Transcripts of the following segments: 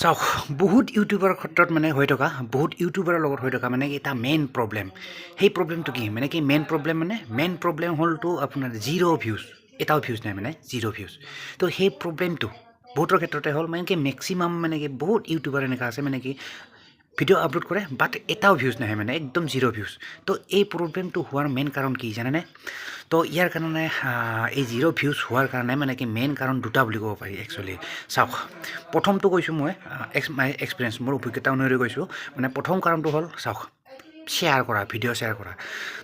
চাওক বহুত ইউটিউবাৰৰ ক্ষেত্ৰত মানে হৈ থকা বহুত ইউটিউবাৰৰ লগত হৈ থকা মানে এটা মেইন প্ৰব্লেম সেই প্ৰব্লেমটো কি মানে কি মেইন প্ৰব্লেম হ'লতো আপোনাৰ জিৰ' ভিউজ এটাও ভিউজ নাই মানে জিৰ' ভিউজ তো সেই প্ৰব্লেমটো বহুতৰ ক্ষেত্ৰতে হ'ল মানে কি মেক্সিমাম মানে কি বহুত ইউটিউবাৰ এনেকুৱা আছে মানে কি ভিডিঅ' আপলোড কৰে বাট এটাও ভিউজ নাহে মানে একদম জিৰ' ভিউজ তো এই প্ৰব্লেমটো হোৱাৰ মেইন কাৰণ কি জানেনে তো ইয়াৰ কাৰণে এই জিৰ' ভিউজ হোৱাৰ কাৰণে মানে কি মেইন কাৰণ দুটা বুলি ক'ব পাৰি একচুৱেলি চাওক প্ৰথমটো কৈছোঁ মই মাই এক্সপিৰিয়েঞ্চ মোৰ অভিজ্ঞতা অনুসৰি কৈছোঁ মানে প্ৰথম কাৰণটো হ'ল চাওক শ্বেয়াৰ কৰা ভিডিঅ' শ্বেয়াৰ কৰা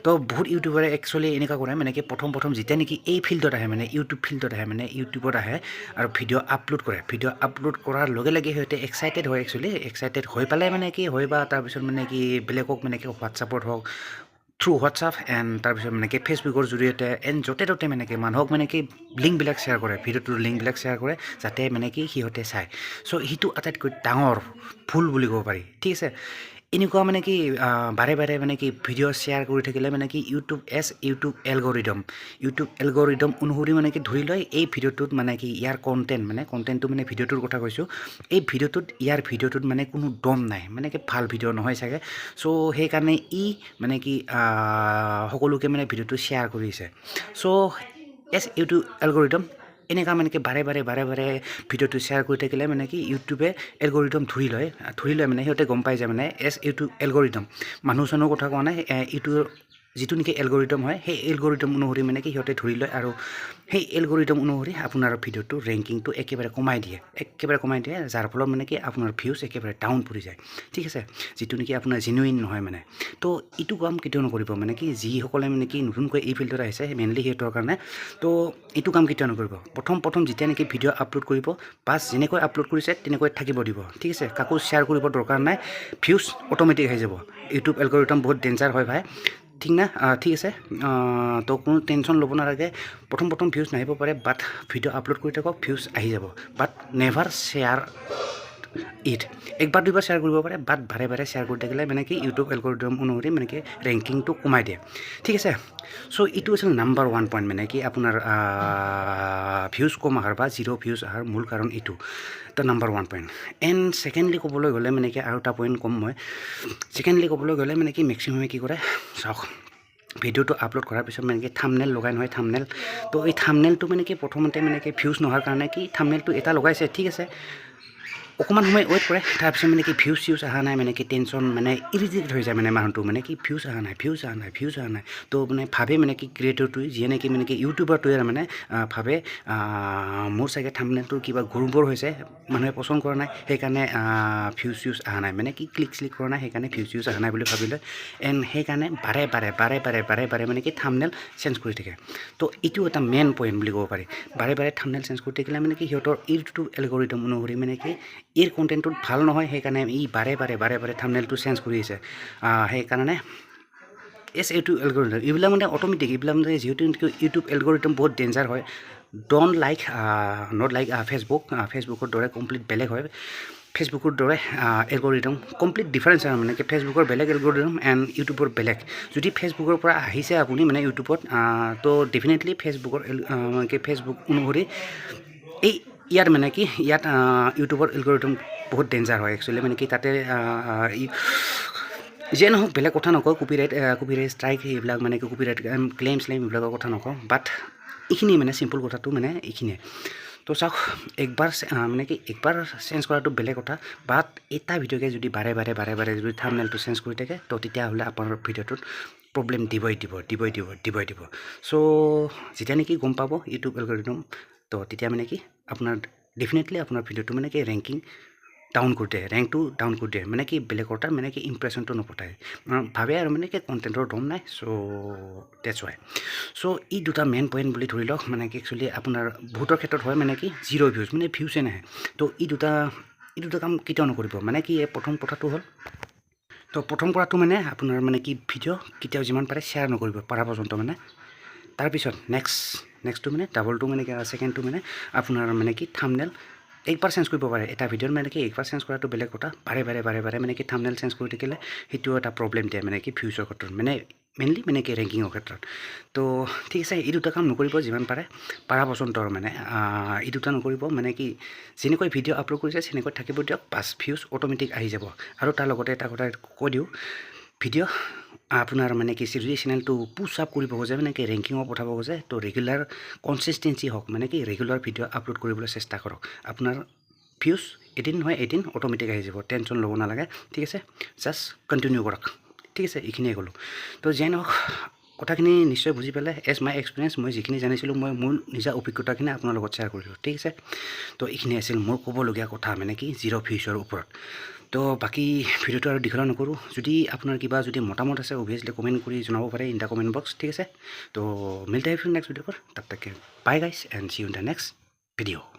তো বহুত ইউটিউবাৰে একচুৱেলি এনেকুৱা কৰে মানে কি প্ৰথম যেতিয়া নেকি এই ফিল্ডত আহে মানে ইউটিউব ফিল্ডত আহে মানে ইউটিউবত আহে আৰু ভিডিঅ' আপলোড কৰে ভিডিঅ' আপলোড কৰাৰ লগে লগে সিহঁতে এক্সাইটেড হয় একচুৱেলি এক্সাইটেড হৈ পেলাই মানে কি হয় বা তাৰপিছত মানে কি বেলেগক মানে কি হোৱাটছআপত হওক থ্ৰু হোৱাটছআপ এণ্ড তাৰপিছত মানে কি ফেচবুকৰ জৰিয়তে এণ্ড য'তে ত'তে মানে কি মানুহক মানে কি লিংকবিলাক শ্বেয়াৰ কৰে ভিডিঅ'টোৰ লিংকবিলাক শ্বেয়াৰ কৰে যাতে মানে কি সিহঁতে চায় চ' সেইটো আটাইতকৈ ডাঙৰ ভুল বুলি ক'ব পাৰি ঠিক আছে এনেকুৱা মানে কি বাৰে বাৰে মানে কি ভিডিঅ' শ্বেয়াৰ কৰি থাকিলে মানে কি ইউটিউব এলগৰিদম অনুসৰি মানে কি ধৰি লয় এই ভিডিঅ'টোত মানে কি ইয়াৰ কণ্টেণ্টটো মানে ভিডিঅ'টোৰ কথা কৈছোঁ এই ভিডিঅ'টোত মানে কোনো দম নাই মানে কি ভাল ভিডিঅ' নহয় চাগে চ' সেইকাৰণে মানে কি সকলোকে মানে ভিডিঅ'টো শ্বেয়াৰ কৰিছে চ' ইউটিউব এলগৰিদম এনেকুৱা মানে কি বাৰে বাৰে ভিডিঅ'টো শ্বেয়াৰ কৰি থাকিলে মানে কি ইউটিউবে এলগৰিদম ধৰি লয় মানে সিহঁতে গম পাই যায় মানে ইউটিউব এলগৰিদম মানুহ চানুহৰ কথা কোৱা নাই ইউটিউবৰ যিটো নেকি এলগৰিদম হয় সেই এলগৰিদম অনুসৰি মানে কি সিহঁতে ধৰি লয় আৰু সেই এলগৰিদম অনুসৰি আপোনাৰ ভিডিঅ'টো ৰেংকিংটো একেবাৰে কমাই দিয়ে যাৰ ফলত মানে কি আপোনাৰ ভিউজ একেবাৰে ডাউন পৰি যায় ঠিক আছে যিটো নেকি আপোনাৰ জেনুইন নহয় মানে তো এইটো কাম কেতিয়াও নকৰিব মানে কি যিসকলে মানে কি নতুনকৈ এই ফিল্ডত আহিছে মেইনলি সিহঁতৰ কাৰণে তো এইটো কাম কেতিয়াও নকৰিব প্ৰথম যেতিয়া নেকি ভিডিঅ' আপলোড কৰিব বাছ যেনেকৈ আপলোড কৰিছে তেনেকৈ থাকিব দিব ঠিক আছে কাকো শ্বেয়াৰ কৰিব দৰকাৰ নাই ভিউজ অট'মেটিক আহি যাব ইউটিউব এলগৰিদম বহুত ডেঞ্জাৰ হয় ভাই ঠিক না ঠিক আছে তো কোনো টেনশ্যন ল'ব নালাগে প্ৰথম ভিউজ নাহিব পাৰে বাট ভিডিঅ' আপলোড কৰি থাকক ভিউজ আহি যাব বাট নেভাৰ শ্বেয়াৰ একবাৰ দুবাৰ শ্বেয়াৰ কৰিব পাৰে বাট বাৰে শ্বেয়াৰ কৰি থাকিলে মানে কি ইউটিউব এলগৰিদম অনুসৰি মানে কি ৰেংকিংটো কমাই দিয়ে ঠিক আছে চ' এইটো আছিল নাম্বাৰ 1 পইণ্ট মানে কি আপোনাৰ ভিউজ কম অহাৰ বা জিৰ' ভিউজ অহাৰ মূল কাৰণ এইটো এটা নাম্বাৰ 1 পইণ্ট এণ্ড ছেকেণ্ডলি ক'বলৈ গ'লে মানে কি আৰু এটা পইণ্ট ক'ম মই ছেকেণ্ডলি ক'বলৈ গ'লে মানে কি মেক্সিমামে কি কৰে চাওক ভিডিঅ'টো আপলোড কৰাৰ পিছত মানে কি থাম্বনেল লগাই নহয় থাম্বনেল তো এই থাম্বনেলটো মানে কি প্ৰথমতে মানে কি ভিউজ নোহোৱাৰ কাৰণে কি থাম্বনেলটো এটা লগাইছে ঠিক আছে অকণমান সময় ৱেইট কৰে তাৰপিছত মানে কি ভিউজ অহা নাই মানে কি টেনশ্যন মানে ইৰিটেট হৈ যায় মানে মানুহটো মানে কি ভিউজ অহা নাই তো মানে ভাবে মানে কি ক্ৰিয়েটৰটোৱে যিয়ে নেকি মানে কি ইউটিউবাৰটোৱে মানে ভাবে মোৰ চাগে থাম্বনেলটোৰ কিবা গড়বড় হৈছে মানুহে পচন্দ কৰা নাই সেইকাৰণে ভিউজ অহা নাই মানে কি ক্লিক কৰা নাই সেইকাৰণে ভিউজ অহা নাই বুলি ভাবি লয় এণ্ড সেইকাৰণে বাৰে মানে কি থাম্বনেল চেঞ্জ কৰি থাকে তো এইটো এটা মেইন পইণ্ট বুলি ক'ব পাৰি বাৰে থাম্বনেল চেঞ্জ কৰি থাকিলে মানে কি সিহঁতৰ ইউটিউব এলগৰিদম অনুসৰি মানে কি ইয়াৰ কণ্টেণ্টটোত ভাল নহয় সেইকাৰণে বাৰে থাম্বনেলটো চেঞ্জ কৰি আছে সেইকাৰণে ইউটিউব এলগৰিদম এইবিলাক মানে অট'মেটিক এইবিলাক মানে যিহেতু ইউটিউব এলগৰিদম বহুত ডেঞ্জাৰ হয় ডণ্ট লাইক নট লাইক ফেচবুকৰ দৰে কমপ্লিট বেলেগ হয় ফেচবুকৰ দৰে এলগৰিদম কমপ্লিট ডিফাৰেঞ্চ আৰু মানে কি ফেচবুকৰ বেলেগ এলগৰিদম এণ্ড ইউটিউবৰ বেলেগ যদি ফেচবুকৰ পৰা আহিছে আপুনি মানে ইউটিউবত তো ডেফিনেটলি ফেচবুক অনুসৰি ইয়াত মানে কি ইয়াত ইউটিউবৰ এলগৰিদম বহুত ডেঞ্জাৰ হয় একচুৱেলি মানে কি তাতে যিয়ে নহওক বেলেগ কথা নকওঁ কপিৰাইট ষ্ট্ৰাইক এইবিলাক মানে কি কপিৰাইট ক্লেইম এইবিলাকৰ কথা নকওঁ বাট এইখিনি মানে চিম্পল কথাটো মানে এইখিনিয়ে তো চাওক একবাৰ চেঞ্জ কৰাটো বেলেগ কথা বাট এটা ভিডিঅ'কে যদি বাৰে যদি থাম্বনেলটো চেঞ্জ কৰি থাকে তো তেতিয়াহ'লে আপোনাৰ ভিডিঅ'টোত প্ৰব্লেম দিবই দিব চ' যেতিয়া নেকি গম পাব ইউটিউব এলগৰিদম তো তেতিয়া মানে কি আপোনাৰ ডেফিনেটলি আপোনাৰ ভিডিঅ'টো মানে কি ৰেংকিং ৰেংকটো ডাউন কৰি দিয়ে মানে কি বেলেগৰ তাৰ মানে কি ইম্প্ৰেশ্যনটো নপঠায় ভাবে আৰু মানে কি কণ্টেণ্টৰ দম নাই চ' ডেটছ ৱাই চ' এই দুটা মেইন পইণ্ট বুলি ধৰি লওক মানে কি একচুৱেলি আপোনাৰ বহুতৰ ক্ষেত্ৰত হয় মানে কি জিৰ' ভিউজ মানে ভিউজে নাহে তো এই দুটা কাম কেতিয়াও নকৰিব মানে কি প্ৰথম কথাটো হ'ল তো প্ৰথম কৰাটো মানে আপোনাৰ মানে কি ভিডিঅ' কেতিয়াও যিমান পাৰে শ্বেয়াৰ নকৰিব পাৰা পৰ্যন্ত মানে তাৰপিছত নেক্সটটো মানে ডাবলটো মানে ছেকেণ্ডটো মানে আপোনাৰ মানে কি থাম্বনেল একবাৰ চেঞ্জ কৰিব পাৰে এটা ভিডিঅ'ত মানে কি একবাৰ চেঞ্জ কৰাটো বেলেগ কথা বাৰে বাৰে মানে কি থাম্বনেল চেঞ্জ কৰি থাকিলে সেইটো এটা প্ৰব্লেম দিয়ে মানে কি ভিউজৰ ক্ষেত্ৰত মানে মেইনলি মানে কি ৰেংকিঙৰ ক্ষেত্ৰত তো ঠিক আছে এই দুটা কাম নকৰিব যিমান পাৰে পাৰা পৰ্যন্তৰ মানে এই দুটা নকৰিব মানে কি যেনেকৈ ভিডিঅ' আপলোড কৰিছে সেনেকৈ থাকিব দিয়ক বাছ ভিউজ অট'মেটিক আহি যাব আৰু তাৰ লগতে এটা কথা কৈ দিওঁ ভিডিঅ' আপোনাৰ মানে কি যদি চেনেলটো পুছ আপ কৰিব খোজে মানে কি ৰেংকিঙত পঠাব খোজে তো ৰেগুলাৰ কনচিষ্টেঞ্চি হওক মানে কি ৰেগুলাৰ ভিডিঅ' আপলোড কৰিবলৈ চেষ্টা কৰক আপোনাৰ ভিউজ এদিন নহয় এদিন অট'মেটিক আহি যাব টেনশ্যন ল'ব নালাগে ঠিক আছে জাষ্ট কণ্টিনিউ কৰক ঠিক আছে এইখিনিয়ে ক'লোঁ তো যেন হওক কথাখিনি নিশ্চয় বুজি পালে এজ মাই এক্সপিৰিয়েঞ্চ মই যিখিনি জানিছিলোঁ মই মোৰ নিজা অভিজ্ঞতাখিনি আপোনাৰ লগত শ্বেয়াৰ কৰিলোঁ ঠিক আছে তো এইখিনি আছিল মোৰ ক'বলগীয়া কথা মানে কি জিৰ' ভিউজৰ ওপৰত তো বাকী ভিডিঅ'টো আৰু দীঘল নকৰোঁ যদি আপোনাৰ কিবা যদি মতামত আছে অভিয়াছলি কমেণ্ট কৰি জনাব পাৰে ইন দ্য কমেণ্ট বক্স ঠিক আছে তো মিলতে নেক্সট ভিডিঅ' তব তক bye guys and see you in the next video'